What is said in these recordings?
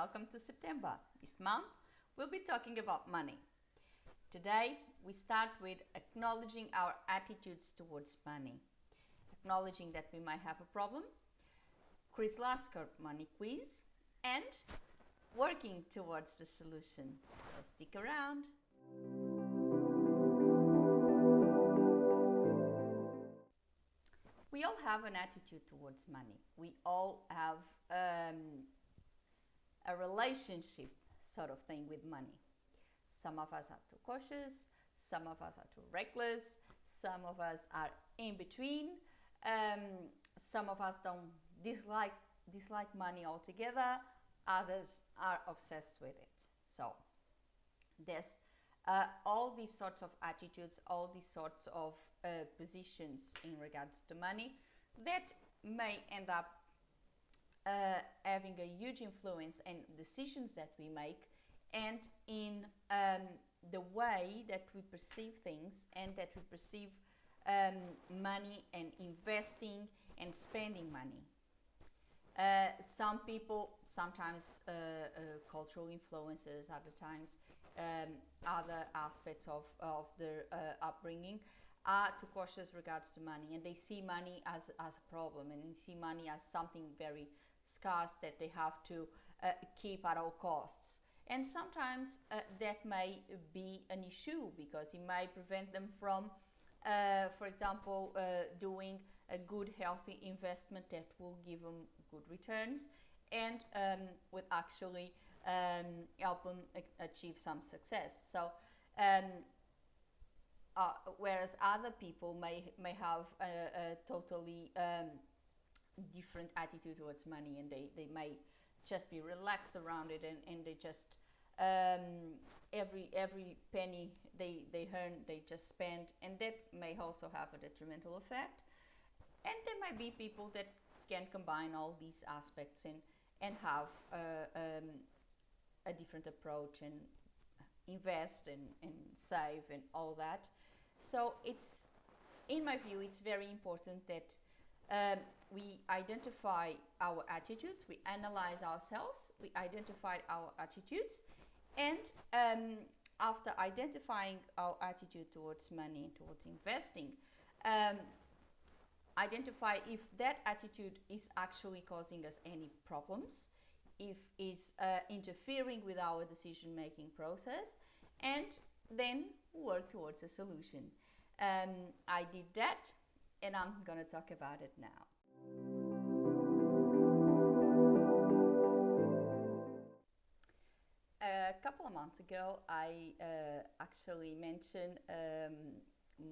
welcome to September. This month we'll be talking about money. Today we start with acknowledging our attitudes towards money, acknowledging that we might have a problem, Chris Lasker money quiz, and working towards the solution. So stick around. We all have an attitude towards money. We all have a relationship sort of thing with money. Some of us are too cautious, some of us are too reckless, some of us are in between, some of us don't dislike money altogether, others are obsessed with it. So there's all these sorts of attitudes, all these sorts of positions in regards to money that may end up having a huge influence in decisions that we make and in the way that we perceive things and that we perceive money and investing and spending money. Some people, sometimes cultural influences, other times other aspects of their upbringing are too cautious regards to money, and they see money as a problem, and they see money as something very scarce that they have to keep at all costs. And sometimes that may be an issue because it may prevent them from, for example, doing a good, healthy investment that will give them good returns and would actually help them achieve some success. So, whereas other people may have a totally different attitude towards money, and they may just be relaxed around it, and they just every penny they earn they just spend, and that may also have a detrimental effect. And there might be people that can combine all these aspects and have a different approach and invest and save and all that. So it's, in my view, it's very important that we identify our attitudes, we analyze ourselves, we identify our attitudes, and after identifying our attitude towards money, towards investing, identify if that attitude is actually causing us any problems, if it's interfering with our decision-making process, and then work towards a solution. I did that, and I'm going to talk about it now. A couple of months ago, I actually mentioned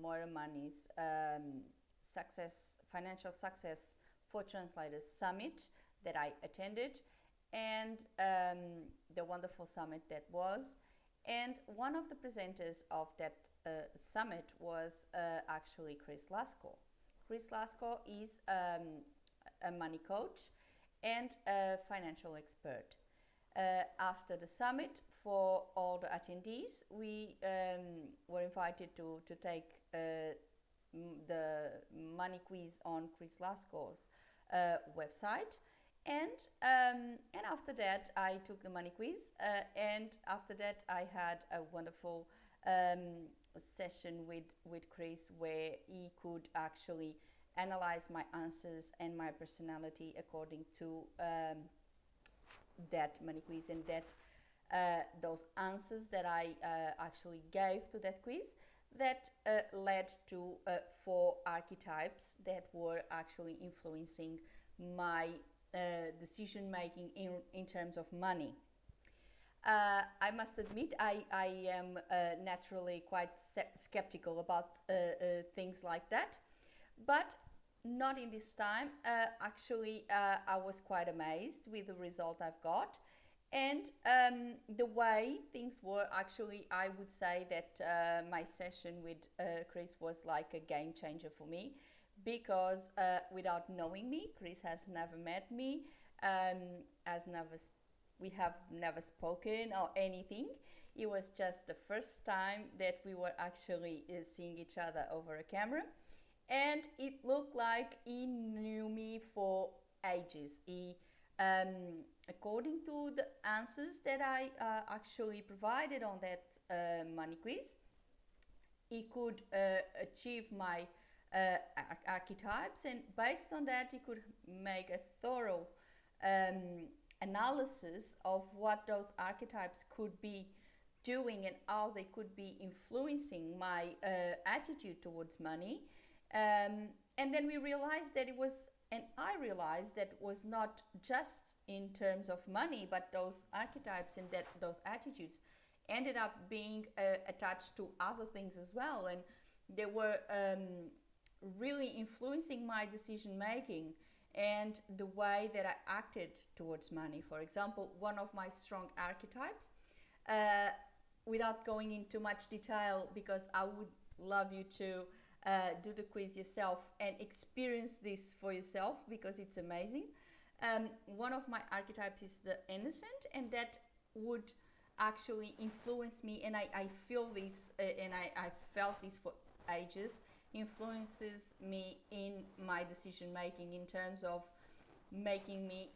Moira Money's Financial Success for Translators Summit that I attended, and the wonderful summit that was. And one of the presenters of that summit was actually Chris Lasker. Chris Lasker is a money coach and a financial expert. After the summit, for all the attendees, we were invited to take the money quiz on Chris Lasker's website. And after that, I took the money quiz, and after that, I had a wonderful session with Chris where he could actually analyze my answers and my personality according to that money quiz, and that those answers that I actually gave to that quiz that led to 4 archetypes that were actually influencing my decision making in terms of money. I must admit I am naturally quite skeptical about things like that, but not in this time. Actually, I was quite amazed with the result I've got, and the way things were. Actually, I would say that my session with Chris was like a game changer for me, because without knowing me, Chris has never met me, we have never spoken or anything. It was just the first time that we were actually seeing each other over a camera, and it looked like he knew me for ages. He according to the answers that I actually provided on that money quiz, he could achieve my archetypes, and based on that he could make a thorough analysis of what those archetypes could be doing and how they could be influencing my attitude towards money. And then we realized that it was, and I realized that it was not just in terms of money, but those archetypes and that those attitudes ended up being attached to other things as well, and they were really influencing my decision making and the way that I acted towards money. For example, one of my strong archetypes, without going into much detail, because I would love you to do the quiz yourself and experience this for yourself, because it's amazing. One of my archetypes is the innocent, and that would actually influence me, and I feel this, and I felt this for ages, influences me in my decision making in terms of making me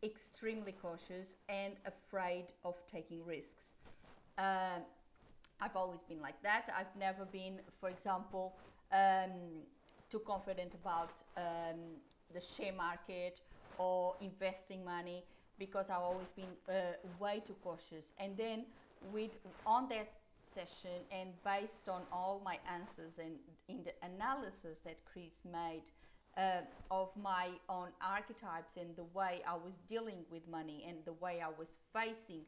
extremely cautious and afraid of taking risks. I've always been like that. I've never been, for example, too confident about the share market or investing money, because I've always been way too cautious. And then on that session, and based on all my answers and in the analysis that Chris made of my own archetypes and the way I was dealing with money and the way I was facing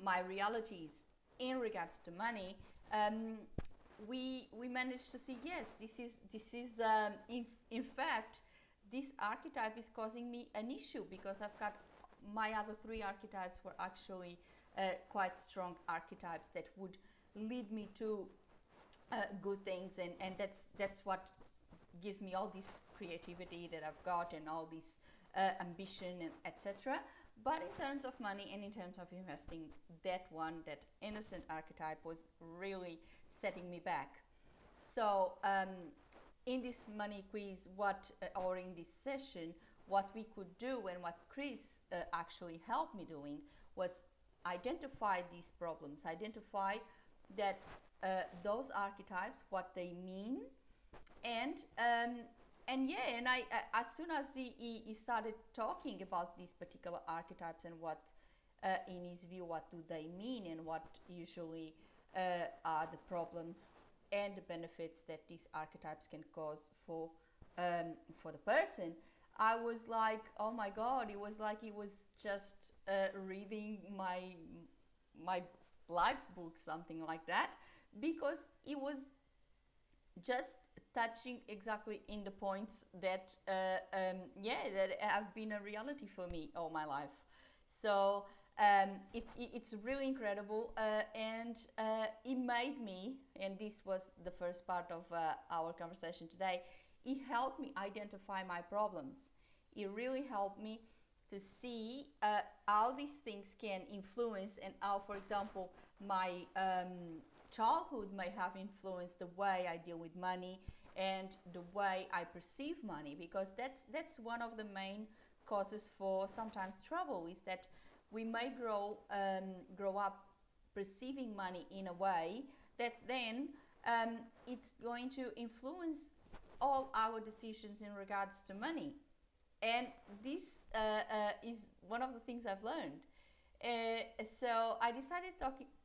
my realities in regards to money, we managed to see, yes, this is in fact, this archetype is causing me an issue, because I've got my other three archetypes were actually quite strong archetypes that would lead me to good things, and that's what gives me all this creativity that I've got and all this ambition and etc. But in terms of money and in terms of investing, that innocent archetype was really setting me back. So in this money quiz, or in this session, what we could do, and what Chris actually helped me doing, was identify these problems, identify that those archetypes, what they mean, and I as soon as he started talking about these particular archetypes and what in his view, what do they mean, and what usually are the problems and the benefits that these archetypes can cause for the person, I was like, oh my God, it was like he was just reading my life book, something like that, because it was just touching exactly in the points that that have been a reality for me all my life. So it's really incredible, and it made me, and this was the first part of our conversation today, it helped me identify my problems. It really helped me to see how these things can influence, and how, for example, my childhood may have influenced the way I deal with money and the way I perceive money, because that's one of the main causes for sometimes trouble, is that we may grow up perceiving money in a way that then it's going to influence all our decisions in regards to money. And this is one of the things I've learned. So I decided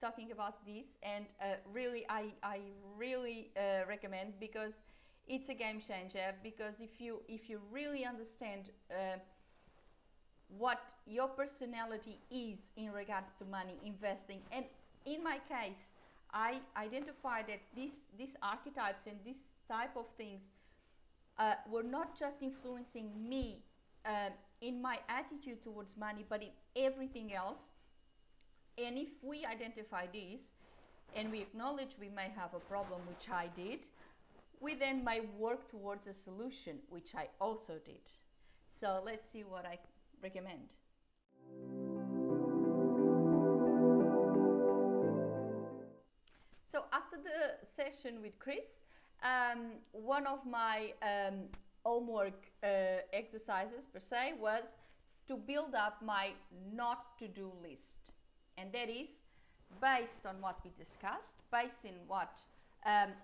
talking about this, and really I really recommend, because it's a game changer. Because if you really understand what your personality is in regards to money, investing, and in my case, I identified that these archetypes and this type of things were not just influencing me in my attitude towards money, but in everything else. And if we identify this and we acknowledge we may have a problem, which I did, we then may work towards a solution, which I also did. So let's see what I recommend. So after the session with Chris, one of my homework exercises per se was to build up my not to do list. And that is based on what we discussed, based on what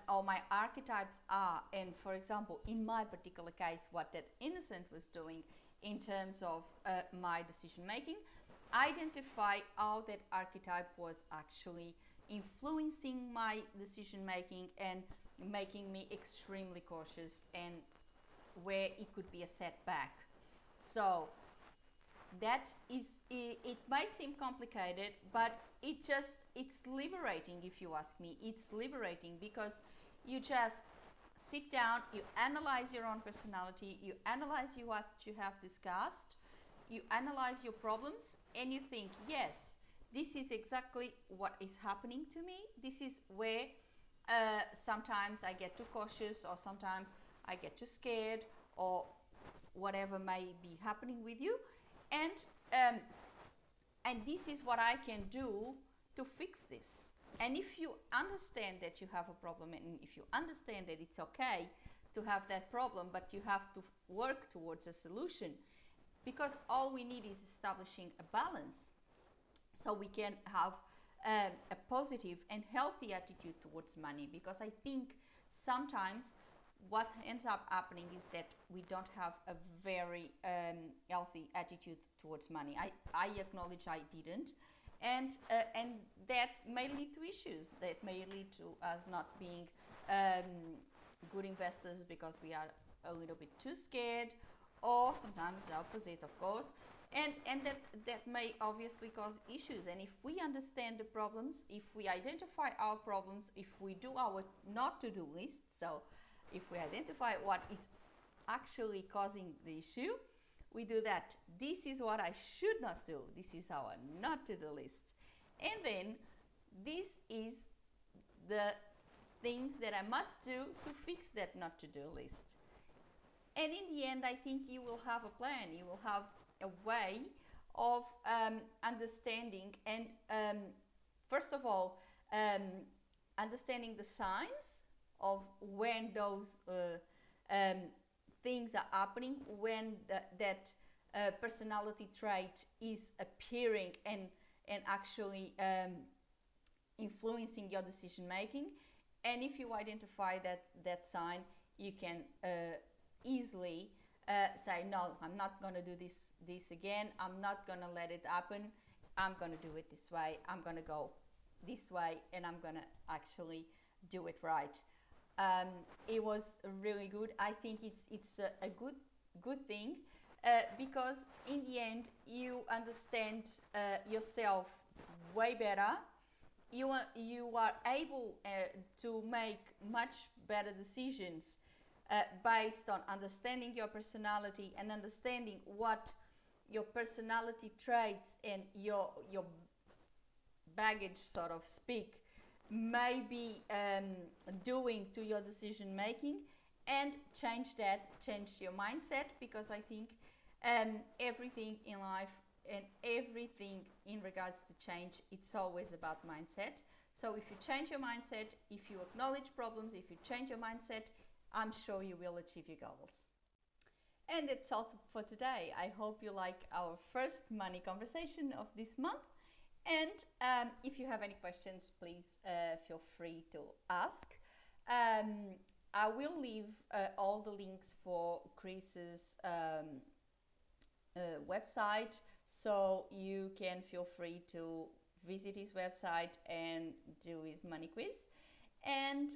all my archetypes are, and for example, in my particular case, what that innocent was doing in terms of my decision making, identify how that archetype was actually influencing my decision making and making me extremely cautious, and where it could be a setback. So that is, it may seem complicated, but it's liberating. If you ask me, it's liberating, because you just sit down, you analyze your own personality, you analyze what you have discussed, you analyze your problems, and you think, yes, this is exactly what is happening to me. This is where sometimes I get too cautious, or sometimes I get too scared, or whatever may be happening with you, and this is what I can do to fix this. And if you understand that you have a problem, and if you understand that it's okay to have that problem, but you have to work towards a solution, because all we need is establishing a balance, so we can have a positive and healthy attitude towards money. Because I think sometimes what ends up happening is that we don't have a very healthy attitude towards money. I acknowledge I didn't, and that may lead to issues. That may lead to us not being good investors because we are a little bit too scared, or sometimes the opposite, of course. And that may obviously cause issues. And if we understand the problems, if we identify our problems, if we do our not to do list, so if we identify what is actually causing the issue, we do that. This is what I should not do. This is our not to do list. And then this is the things that I must do to fix that not to do list. And in the end, I think you will have a plan. You will have a way of understanding, and first of all, understanding the signs of when those things are happening, when that personality trait is appearing and actually influencing your decision making. And if you identify that sign, you can easily say, no, I'm not going to do this again. I'm not going to let it happen. I'm going to do it this way. I'm going to go this way, and I'm going to actually do it right. It was really good. I think it's a good thing, because in the end you understand yourself way better. You are able to make much better decisions based on understanding your personality and understanding what your personality traits and your baggage, sort of speak, may be doing to your decision making, and change your mindset. Because I think everything in life and everything in regards to change, it's always about mindset. So if you change your mindset, if you acknowledge problems, if you change your mindset, I'm sure you will achieve your goals. And that's all for today. I hope you like our first money conversation of this month. And if you have any questions, please feel free to ask. I will leave all the links for Chris's website, so you can feel free to visit his website and do his money quiz. And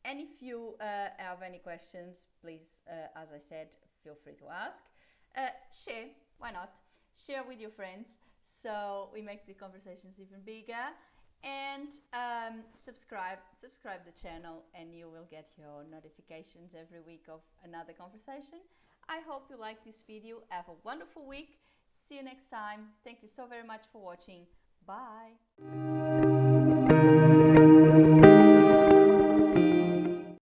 if you have any questions, please, as I said, feel free to ask. Share, why not? Share with your friends, so we make the conversations even bigger. And subscribe the channel, and you will get your notifications every week of another conversation. I hope you like this video. Have a wonderful week. See you next time. Thank you so very much for watching. Bye.